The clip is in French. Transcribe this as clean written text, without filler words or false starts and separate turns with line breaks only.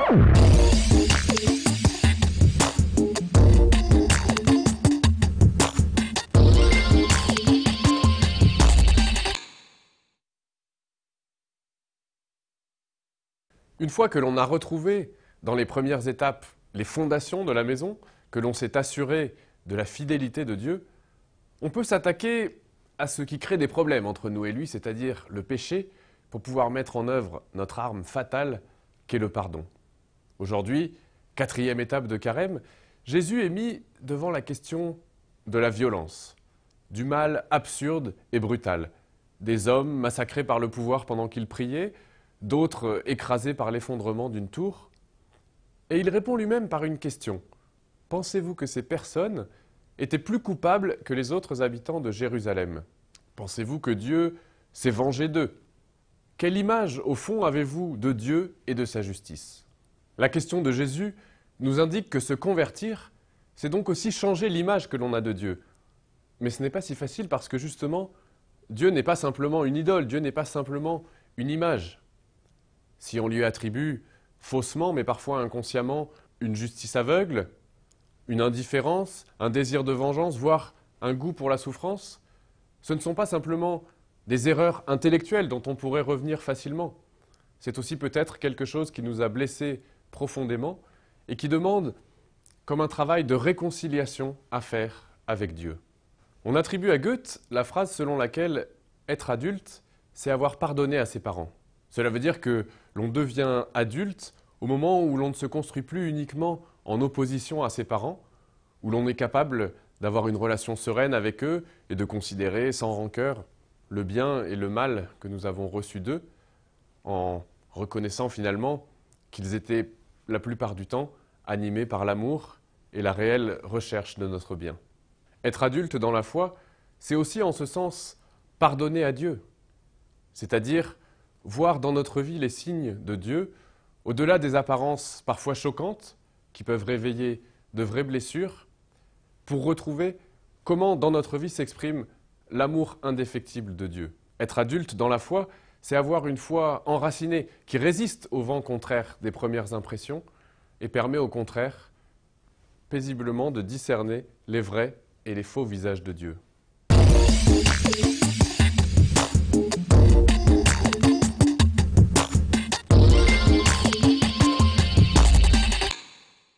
Une fois que l'on a retrouvé, dans les premières étapes, les fondations de la maison, que l'on s'est assuré de la fidélité de Dieu, on peut s'attaquer à ce qui crée des problèmes entre nous et lui, c'est-à-dire le péché, pour pouvoir mettre en œuvre notre arme fatale, qu'est le pardon. Aujourd'hui, 4e étape de Carême, Jésus est mis devant la question de la violence, du mal absurde et brutal, des hommes massacrés par le pouvoir pendant qu'ils priaient, d'autres écrasés par l'effondrement d'une tour. Et il répond lui-même par une question. Pensez-vous que ces personnes étaient plus coupables que les autres habitants de Jérusalem? Pensez-vous que Dieu s'est vengé d'eux? Quelle image, au fond, avez-vous de Dieu et de sa justice? La question de Jésus nous indique que se convertir, c'est donc aussi changer l'image que l'on a de Dieu. Mais ce n'est pas si facile parce que justement, Dieu n'est pas simplement une idole, Dieu n'est pas simplement une image. Si on lui attribue faussement, mais parfois inconsciemment, une justice aveugle, une indifférence, un désir de vengeance, voire un goût pour la souffrance, ce ne sont pas simplement des erreurs intellectuelles dont on pourrait revenir facilement. C'est aussi peut-être quelque chose qui nous a blessés profondément et qui demande comme un travail de réconciliation à faire avec Dieu. On attribue à Goethe la phrase selon laquelle être adulte, c'est avoir pardonné à ses parents. Cela veut dire que l'on devient adulte au moment où l'on ne se construit plus uniquement en opposition à ses parents, où l'on est capable d'avoir une relation sereine avec eux et de considérer sans rancœur le bien et le mal que nous avons reçus d'eux, en reconnaissant finalement qu'ils étaient la plupart du temps animés par l'amour et la réelle recherche de notre bien. Être adulte dans la foi, c'est aussi en ce sens pardonner à Dieu, c'est-à-dire voir dans notre vie les signes de Dieu, au-delà des apparences parfois choquantes, qui peuvent réveiller de vraies blessures, pour retrouver comment dans notre vie s'exprime l'amour indéfectible de Dieu. Être adulte dans la foi, c'est avoir une foi enracinée, qui résiste au vent contraire des premières impressions et permet au contraire paisiblement de discerner les vrais et les faux visages de Dieu.